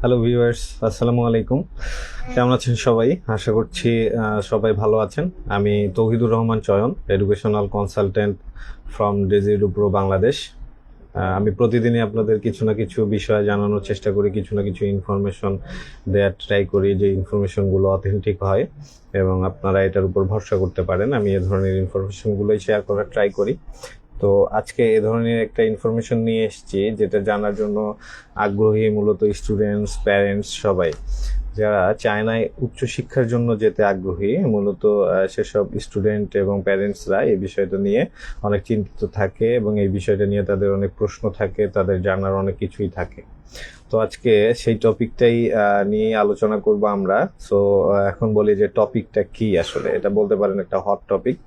Hello viewers, আসসালামু আলাইকুম। কেমন আছেন সবাই? আশা করছি সবাই ভালো আছেন। আমি Tauhidur Rahman Choyon, educational consultant from ডেজিডু প্রো বাংলাদেশ। আমি প্রতিদিনই আপনাদের কিছু না কিছু বিষয় জানানোর চেষ্টা করি, কিছু না কিছু ইনফরমেশন দেওয়ার ট্রাই করি, যে ইনফরমেশনগুলো অথেন্টিক হয় এবং আপনারা এটার উপর ভরসা করতে পারেন। আমি এ ধরনের ইনফরমেশনগুলোই শেয়ার করার ট্রাই করি। তো আজকে এ ধরনের একটা ইনফরমেশন নিয়ে এসেছি, যেটা জানার জন্য আগ্রহী মূলত স্টুডেন্টস, প্যারেন্টস সবাই। যারা চায়নায় উচ্চশিক্ষার জন্য যেতে আগ্রহী, মূলত সেসব স্টুডেন্ট এবং প্যারেন্টসরা এই বিষয়টা নিয়ে অনেক চিন্তিত থাকে এবং এই বিষয়টা নিয়ে তাদের অনেক প্রশ্ন থাকে, তাদের জানার অনেক কিছুই থাকে। তো আজকে সেই টপিকটাই নিয়ে আলোচনা করব আমরা। সো এখন বলি যে টপিকটা কি, আসলে এটা বলতে পারেন একটা হট টপিক।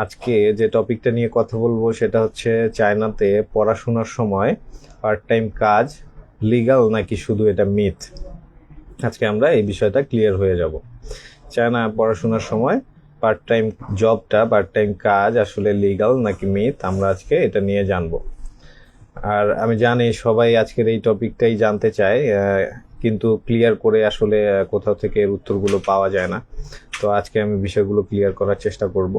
আজকে যে টপিকটা নিয়ে কথা বলবো সেটা হচ্ছে চায়নাতে পড়াশোনার সময় পার্ট টাইম কাজ লিগ্যাল নাকি শুধু এটা মিথ। আজকে আমরা এই বিষয়টা ক্লিয়ার হয়ে যাব। চায়না পড়াশোনার সময় পার্ট টাইম কাজ আসলে লিগ্যাল নাকি মিথ, আমরা আজকে এটা নিয়ে জানবো। আর আমি জানি সবাই আজকের এই টপিকটাই জানতে চায়, কিন্তু ক্লিয়ার করে আসলে কোথাও থেকে এর উত্তরগুলো পাওয়া যায় না। তো আজকে আমি বিষয়গুলো ক্লিয়ার করার চেষ্টা করব।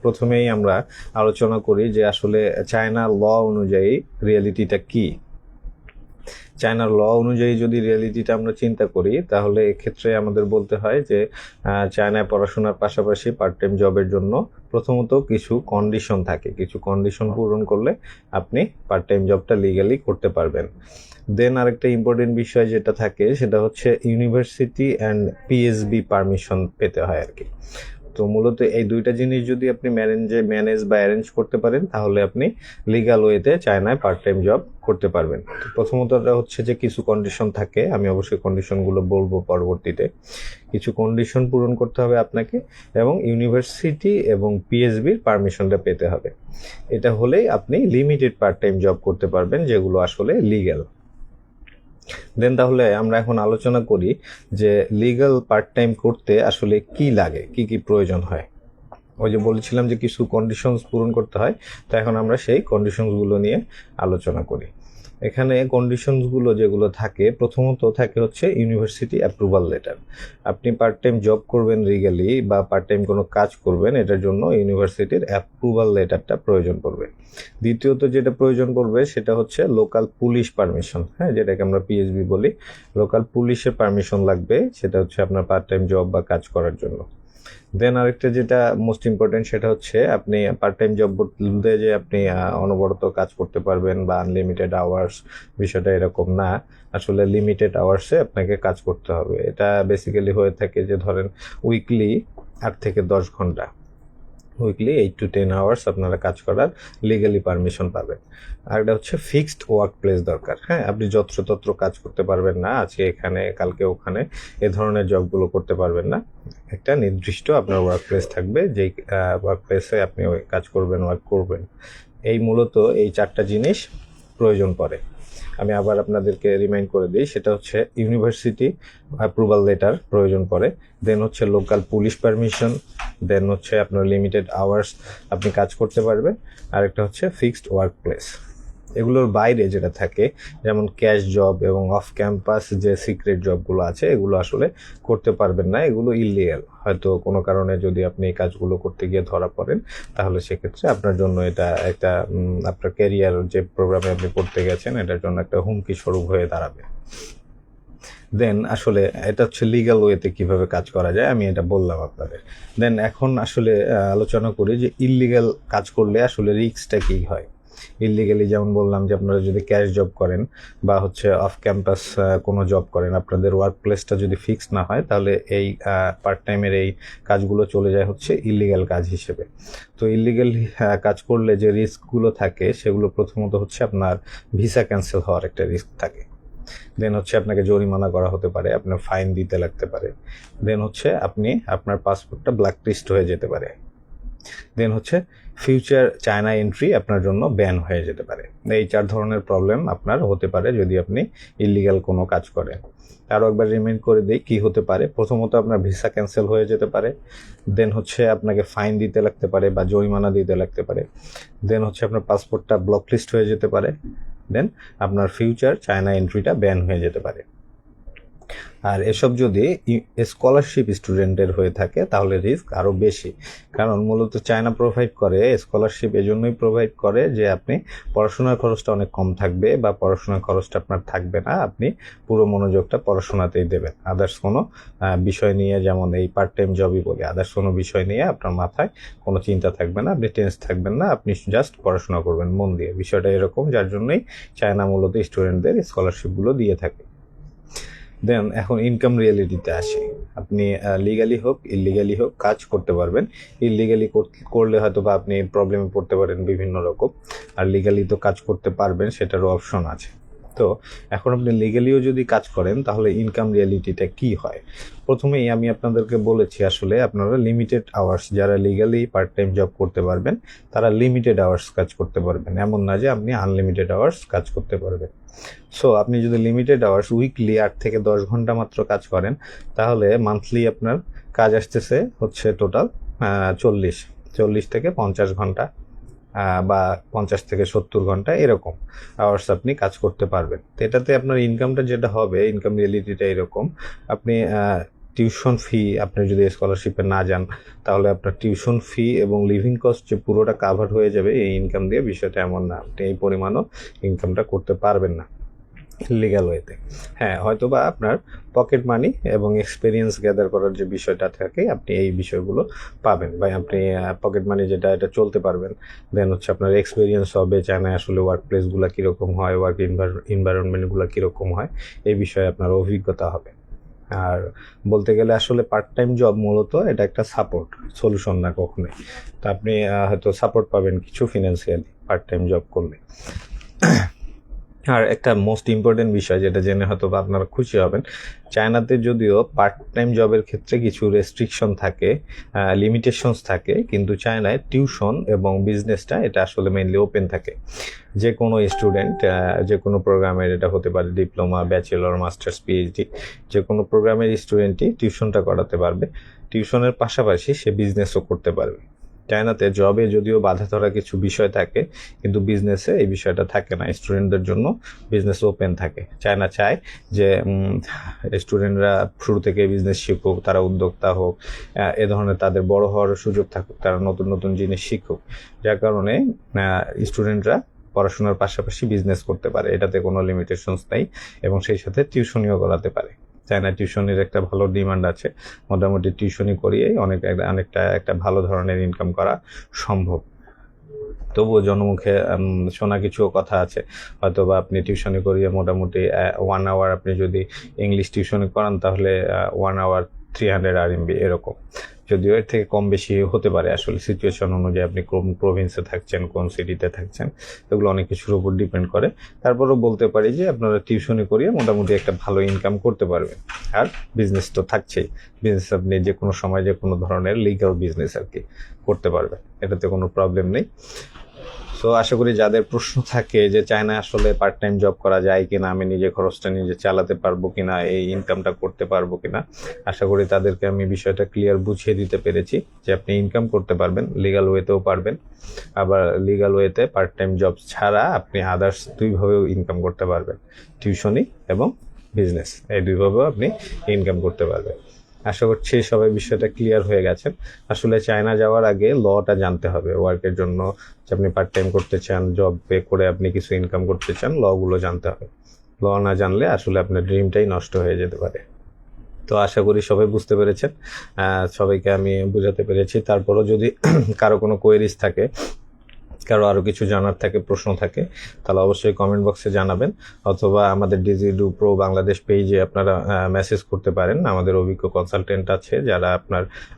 প্রথমেই আমরা আলোচনা করি যে আসলে চায়না ল অনুযায়ী রিয়েলিটিটা কি। চায়নার ল অনুযায়ী যদি রিয়েলিটিটা আমরা চিন্তা করি, তাহলে এক্ষেত্রে আমাদের বলতে হয় যে চায়নায় পড়াশোনার পাশাপাশি পার্ট টাইম জবের জন্য প্রথমত কিছু কন্ডিশন থাকে। কিছু কন্ডিশন পূরণ করলে আপনি পার্ট টাইম জবটা লিগ্যালি করতে পারবেন। দেন আরেকটা ইম্পর্টেন্ট বিষয় যেটা থাকে সেটা হচ্ছে ইউনিভার্সিটি অ্যান্ড পিএসবি পারমিশন পেতে হয় আর কি। তো মূলত এই দুইটা জিনিস যদি আপনি ম্যানেজ বা অ্যারেঞ্জ করতে পারেন, তাহলে আপনি লিগ্যাল ওয়েতে চায়নায় পার্ট টাইম জব করতে পারবেন। তো প্রথমত হচ্ছে যে কিছু কন্ডিশন থাকে, আমি অবশ্যই কন্ডিশনগুলো বলবো পরবর্তীতে। কিছু কন্ডিশন পূরণ করতে হবে আপনাকে, এবং ইউনিভার্সিটি এবং পিএসবির পারমিশনটা পেতে হবে। এটা হলেই আপনি লিমিটেড পার্ট টাইম জব করতে পারবেন, যেগুলো আসলে লিগ্যাল। দেন তাহলে আমরা এখন আলোচনা করি যে লিগ্যাল পার্ট টাইম করতে আসলে কি লাগে, কি কি প্রয়োজন হয়। ওই যে বলেছিলাম যে কিছু কন্ডিশনস পূরণ করতে হয়, তো এখন আমরা সেই কন্ডিশনসগুলো নিয়ে আলোচনা করি। এখানে কন্ডিশনসগুলো যেগুলো থাকে, প্রথমত থাকে হচ্ছে ইউনিভার্সিটি অ্যাপ্রুভাল লেটার। আপনি পার্ট টাইম জব করবেন লিগ্যালি বা পার্ট টাইম কোনো কাজ করবেন, এটার জন্য ইউনিভার্সিটির অ্যাপ্রুভাল লেটারটা প্রয়োজন পড়বে। দ্বিতীয়ত যেটা প্রয়োজন পড়বে সেটা হচ্ছে লোকাল পুলিশ পারমিশন, হ্যাঁ, যেটাকে আমরা পিএসবি বলি। লোকাল পুলিশের পারমিশন লাগবে, সেটা হচ্ছে আপনার পার্ট টাইম জব বা কাজ করার জন্য। দেন আরেকটা যেটা মোস্ট ইম্পর্টেন্ট, সেটা হচ্ছে আপনি পার্ট টাইম জব বলতে যে আপনি অনবরত কাজ করতে পারবেন বা আনলিমিটেড আওয়ার্স, বিষয়টা এরকম না। আসলে লিমিটেড আওয়ার্সে আপনাকে কাজ করতে হবে। এটা বেসিক্যালি হয়ে থাকে যে ধরেন উইকলি 8 থেকে 10 ঘন্টা, উইকলি 8 to 10 আওয়ার্স আপনারা কাজ করার লিগালি পারমিশন পাবেন। আর এটা হচ্ছে ফিক্সড ওয়ার্ক প্লেস দরকার। হ্যাঁ, আপনি যত্রতত্র কাজ করতে পারবেন না, আজকে এখানে কালকে ওখানে এ ধরনের জবগুলো করতে পারবেন না। একটা নির্দিষ্ট আপনার ওয়ার্ক প্লেস থাকবে, যেই ওয়ার্ক প্লেসে আপনি ওই কাজ করবেন, ওয়ার্ক করবেন। এই মূলত এই 4টা জিনিস প্রয়োজন পড়ে। আমি আবার আপনাদেরকে রিমাইন্ড করে দিই, সেটা হচ্ছে ইউনিভার্সিটি অ্যাপ্রুভাল লেটার প্রয়োজন পড়ে, দেন হচ্ছে লোকাল পুলিশ পারমিশন, দেন হচ্ছে আপনার লিমিটেড আওয়ার্স আপনি কাজ করতে পারবেন, আরেকটা হচ্ছে ফিক্সড ওয়ার্ক প্লেস। এগুলোর বাইরে যেটা থাকে, যেমন ক্যাশ জব এবং অফ ক্যাম্পাস যে সিক্রেট জবগুলো আছে, এগুলো আসলে করতে পারবেন না, এগুলো ইলিগাল। হয়তো কোনো কারণে যদি আপনি এই কাজগুলো করতে গিয়ে ধরা পড়েন, তাহলে সেক্ষেত্রে আপনার জন্য এটা একটা আপনার ক্যারিয়ার যে প্রোগ্রামে আপনি পড়তে গেছেন, এটার জন্য একটা হুমকি স্বরূপ হয়ে দাঁড়াবে। দেন আসলে এটা হচ্ছে লিগ্যাল ওয়েতে কিভাবে কাজ করা যায়, আমি এটা বললাম আপনাদের। দেন এখন আসলে আলোচনা করি যে ইললিগ্যাল কাজ করলে আসলে রিস্কটা কী হয়। ইললিগালি যেমন বললাম যে আপনারা যদি ক্যাশ জব করেন বা হচ্ছে অফ ক্যাম্পাস কোনো জব করেন, আপনাদের ওয়ার্ক প্লেসটা যদি ফিক্স না হয়, তাহলে এই পার্ট টাইমের এই কাজগুলো চলে যায় হচ্ছে ইললিগাল কাজ হিসেবে। তো ইললিগাল কাজ করলে যে রিস্কগুলো থাকে, সেগুলো প্রথমত হচ্ছে আপনার ভিসা ক্যান্সেল হওয়ার একটা রিস্ক থাকে। দেন হচ্ছে আপনাকে জরিমানা করা হতে পারে, আপনার ফাইন দিতে লাগতে পারে। দেন হচ্ছে আপনার পাসপোর্টটা ব্ল্যাকলিস্ট হয়ে যেতে পারে। দেন হচ্ছে ফিউচার চায়না এন্ট্রি আপনার জন্য ব্যান হয়ে যেতে পারে। এই 4 ধরনের প্রবলেম আপনার হতে পারে যদি আপনি ইলিগাল কোনো কাজ করেন। আরও একবার রিমাইন্ড করে দিই কী হতে পারে। প্রথমত আপনার ভিসা ক্যান্সেল হয়ে যেতে পারে। দেন হচ্ছে আপনাকে ফাইন দিতে লাগতে পারে বা জরিমানা দিতে লাগতে পারে। দেন হচ্ছে আপনার পাসপোর্টটা ব্লকলিস্ট হয়ে যেতে পারে। দেন আপনার ফিউচার চায়না এন্ট্রিটা ব্যান হয়ে যেতে পারে। আর এসব যদি স্কলারশিপ স্টুডেন্টের হয়ে থাকে তাহলে রিস্ক আরও বেশি, কারণ মূলত চায়না প্রোভাইড করে স্কলারশিপ এজন্যই প্রোভাইড করে যে আপনি পড়াশোনার খরচটা অনেক কম থাকবে বা পড়াশোনার খরচটা আপনার থাকবে না, আপনি পুরো মনোযোগটা পড়াশোনাতেই দেবেন। আদার্স কোনো বিষয় নিয়ে, যেমন এই পার্ট টাইম জবই বলে, আদার্স কোনো বিষয় নিয়ে আপনার মাথায় কোনো চিন্তা থাকবে না, আপনি টেন্স থাকবেন না, আপনি জাস্ট পড়াশোনা করবেন মন দিয়ে। বিষয়টা এরকম, যার জন্যই চায়না মূলত স্টুডেন্টদের স্কলারশিপগুলো দিয়ে থাকে। দেন এখন ইনকাম রিয়েলিটিতে আসে। আপনি লিগালি হোক ইলিগালি হোক কাজ করতে পারবেন। ইলিগালি করলে হয়তো বা আপনি প্রবলেমে পড়তে পারেন বিভিন্ন রকম, আর লিগালি তো কাজ করতে পারবেন, সেটারও অপশন আছে। তো এখন আপনি লিগালিও যদি কাজ করেন তাহলে ইনকাম রিয়েলিটিটা কি হয়। প্রথমেই আমি আপনাদেরকে বলেছি আসলে আপনারা লিমিটেড আওয়ার্স, যারা লিগালি পার্ট টাইম জব করতে পারবেন তারা লিমিটেড আওয়ার্স কাজ করতে পারবেন, এমন না যে আপনি আনলিমিটেড আওয়ার্স কাজ করতে পারবেন। সো আপনি যদি লিমিটেড আওয়ার্স উইকলি 8 থেকে 10 ঘন্টা মাত্র কাজ করেন তাহলে মান্থলি আপনার কাজ আসতেছে হচ্ছে টোটাল 40 থেকে 50 ঘন্টা বা 50 থেকে 70 ঘন্টা এরকম আওয়ার্স আপনি কাজ করতে পারবেন। তো এটাতে আপনার ইনকামটা যেটা হবে, ইনকাম রিয়েলিটিটা এরকম, আপনি টিউশন ফি, আপনি যদি স্কলারশিপে না যান তাহলে আপনার টিউশন ফি এবং লিভিং কস্ট যে পুরোটা কাভার হয়ে যাবে এই ইনকাম দিয়ে। বিষয়টা এমন না আপনি এই পরিমাণও ইনকামটা করতে পারবেন না লিগ্যাল ওয়েতে। হ্যাঁ, হয়তো বা আপনার পকেট মানি এবং এক্সপিরিয়েন্স গ্যাদার করার যে বিষয়টা থাকে আপনি এই বিষয়গুলো পাবেন, বা আপনি পকেট মানি যেটা এটা চলতে পারবেন। দেন হচ্ছে আপনার এক্সপিরিয়েন্স হবে চায়নায় আসলে ওয়ার্ক প্লেসগুলো কীরকম হয়, ওয়ার্ক এনভায়রনমেন্টগুলো কীরকম হয়, এই বিষয়ে আপনার অভিজ্ঞতা হবে। আর বলতে গেলে আসলে পার্ট টাইম জব মূলত এটা একটা সাপোর্ট, সলিউশন না কখনোই। তো আপনি হয়তো সাপোর্ট পাবেন কিছু ফিনান্সিয়ালি পার্ট টাইম জব করলে। আর একটা মোস্ট ইম্পর্টেন্ট বিষয় যেটা জেনে হয়তো বা আপনারা খুশি হবেন, চায়নাতে যদিও পার্ট টাইম জবের ক্ষেত্রে কিছু রেস্ট্রিকশন থাকে, লিমিটেশনস থাকে, কিন্তু চায়নায় টিউশন এবং বিজনেসটা এটা আসলে মেইনলি ওপেন থাকে। যে কোনো স্টুডেন্ট যে কোনো প্রোগ্রামের, এটা হতে পারে ডিপ্লোমা, ব্যাচেলর, মাস্টার্স, পিএইচডি, যে কোনো প্রোগ্রামের স্টুডেন্টই টিউশনটা করাতে পারবে। টিউশনের পাশাপাশি সে বিজনেসও করতে পারবে। চায়নাতে জবে যদিও বাধা ধরা কিছু বিষয় থাকে, কিন্তু বিজনেসে এই বিষয়টা থাকে না, স্টুডেন্টদের জন্য বিজনেস ওপেন থাকে। চায়না চায় যে স্টুডেন্টরা শুরু থেকে বিজনেস শিখুক, তারা উদ্যোক্তা হোক, এ ধরনের তাদের বড় হওয়ার সুযোগ থাকুক, তারা নতুন নতুন জিনিস শিখুক, যার কারণে স্টুডেন্টরা পড়াশোনার পাশাপাশি বিজনেস করতে পারে, এটাতে কোনো লিমিটেশনস নেই, এবং সেই সাথে টিউশনিও করাতে পারে। চায়না টিউশনির একটা ভালো ডিমান্ড আছে, মোটামুটি টিউশনি করিয়েই অনেকটা একটা ভালো ধরনের ইনকাম করা সম্ভব। তবুও জনমুখে শোনা কিছু কথা আছে, হয়তো বা আপনি টিউশনি করিয়ে মোটামুটি 1 আওয়ার আপনি যদি ইংলিশ টিউশনি করান তাহলে 1 আওয়ার 300 RMB এরকম। যদিও এর থেকে কম বেশি হতে পারে, আসলে সিচুয়েশন অনুযায়ী আপনি কোন প্রভিন্সে থাকছেন, কোন সিটিতে থাকছেন, এগুলো অনেক কিছুর উপর ডিপেন্ড করে। তারপরেও বলতে পারি যে আপনারা টিউশনি করিয়ে মোটামুটি একটা ভালো ইনকাম করতে পারবেন। আর বিজনেস তো থাকছেই, বিজনেস আপনি যে কোনো সময় যে কোনো ধরনের লিগ্যাল বিজনেস আর কি করতে পারবেন, এটাতে কোনো প্রবলেম নেই। সো আশা করি যাদের প্রশ্ন থাকে যে চায়না আসলে পার্ট টাইম জব করা যায় কিনা, আমি নিজে খরচটা নিজে চালাতে পারবো কিনা, এই ইনকামটা করতে পারবো কিনা, আশা করি তাদেরকে আমি বিষয়টা ক্লিয়ার বুঝিয়ে দিতে পেরেছি যে আপনি ইনকাম করতে পারবেন, লিগ্যাল ওয়েতেও পারবেন, আবার লিগ্যাল ওয়েতে পার্ট টাইম জব ছাড়া আপনি আদার্স দুইভাবেও ইনকাম করতে পারবেন, টিউশনি এবং বিজনেস, এই দুইভাবেও আপনি ইনকাম করতে পারবেন। আশা করছি সবাই বিষয়টা ক্লিয়ার হয়ে গেছেন। আসলে চায়না যাওয়ার আগে লটা জানতে হবে, ওয়ার্কের জন্য যে আপনি পার্ট টাইম করতে চান, জব পে করে আপনি কিছু ইনকাম করতে চান, লগুলো জানতে হবে। ল না জানলে আসলে আপনার ড্রিমটাই নষ্ট হয়ে যেতে পারে। তো আশা করি সবাই বুঝতে পেরেছেন, সবাইকে আমি বোঝাতে পেরেছি। তারপরও যদি কারো কোনো কোয়েরিজ থাকে, কারো আরও কিছু জানার থাকে, প্রশ্ন থাকে, তাহলে অবশ্যই কমেন্ট বক্সে জানাবেন, অথবা আমাদের ডিজিডু প্রো বাংলাদেশ পেজে আপনারা মেসেজ করতে পারেন। আমাদের অভিজ্ঞ কনসালটেন্ট আছে যারা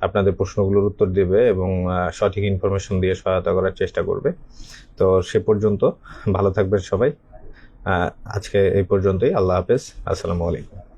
আপনাদের প্রশ্নগুলোর উত্তর দেবে এবং সঠিক ইনফরমেশন দিয়ে সহায়তা করার চেষ্টা করবে। তো সে পর্যন্ত ভালো থাকবেন সবাই। আজকে এই পর্যন্তই। আল্লাহ হাফেজ, আসসালামু আলাইকুম।